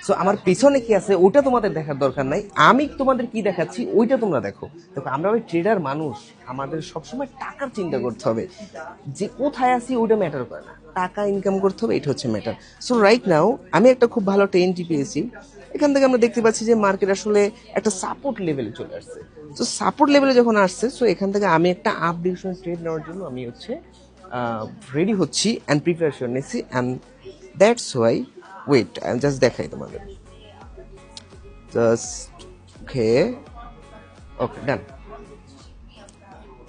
So আমার পিছনে কি আছে ওটা তোমাদের দেখার দরকার নাই, আমি তোমাদের কি দেখাচ্ছি ওইটা তোমরা দেখো। দেখো আমরা ওই ট্রেডার মানুষ, আমাদের সবসময় টাকার চিন্তা করতে হবে, যে কোথায় আছি ওইটা ম্যাটার করে না, টাকা ইনকাম করতে হবে, এটা হচ্ছে ম্যাটার। সো রাইট নাও আমি একটা খুব ভালো টেনটি পেয়েছি। এখান থেকে আমরা দেখতে পাচ্ছি যে মার্কেট আসলে একটা সাপোর্ট লেভেলে চলে আসছে। তো সাপোর্ট লেভেলে যখন আসছে, সো এখান থেকে আমি একটা আপ ডিরেকশন ট্রেড নেওয়ার জন্য আমি হচ্ছে রেডি হচ্ছি অ্যান্ড প্রিপারেশন নিচ্ছি, অ্যান্ড দ্যাটস ওয়াই ওয়েট আমি জাস্ট দেখাই তোমাদের, জাস্ট ওকে, ওকে ডান।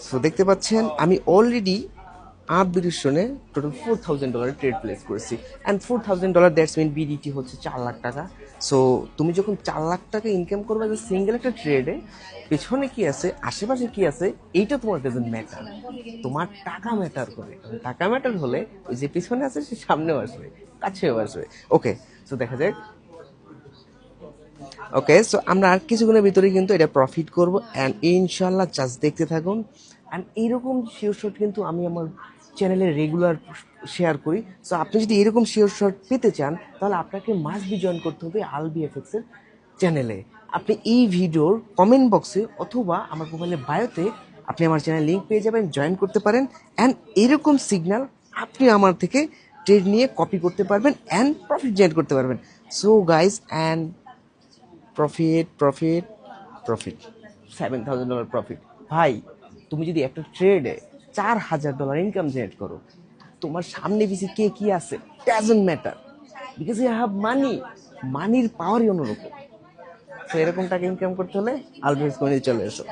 সো দেখতে পাচ্ছেন আমি অলরেডি আপ ডিরেকশনে টোটাল $4,000 ট্রেড প্লেস করেছি, অ্যান্ড $4,000 দ্যাটস মিন বিডিটি হচ্ছে 4 লাখ টাকা। সো তুমি যখন 4 লাখ টাকা ইনকাম করবে যে সিঙ্গেল একটা ট্রেডে, পেছনে কি আছে আশেপাশে কি আছে এইটা তোমার ডাজন্ট ম্যাটার, তোমার টাকা ম্যাটার করে। টাকা ম্যাটার হলে ওই যে পিছনে আছে সে সামনেও আসবে, কাছেও আসবে। ওকে, সো দেখা যাক। ওকে, সো আমরা আর কিছুক্ষণের ভিতরে কিন্তু এটা প্রফিট করব, অ্যান্ড ইনশাল্লাহ জাস্ট দেখতে থাকুন। অ্যান্ড এইরকম শিওর শট কিন্তু আমি আমার চ্যানেলে রেগুলার শেয়ার করি। সো আপনি যদি এরকম শিওর শট পেতে চান তাহলে আপনাকে মাস্ট বি জয়েন করতে হবে আলবি এফএক্সের চ্যানেলে। আপনি এই ভিডিওর কমেন্ট বক্সে অথবা আমার মোবাইলের বায়োতে আপনি আমার চ্যানেল লিঙ্ক পেয়ে যাবেন, জয়েন করতে পারেন, অ্যান্ড এরকম সিগন্যাল আপনি আমার থেকে ট্রেড নিয়ে কপি করতে পারবেন অ্যান্ড প্রফিট জেনারেট করতে পারবেন। So guys, and profit profit profit, $7,000 profit. ভাই তুমি যদি একটা ট্রেডে $4,000 ইনকাম জেনারেট করো, তোমার সামনে পিছিয়ে কে কি আছে doesn't matter, because you have money, মানির পাওয়ারই অন্যরকম। তো এরকম টাকা ইনকাম করতে হলে আলবেস কমিউনিটি চলে এসো।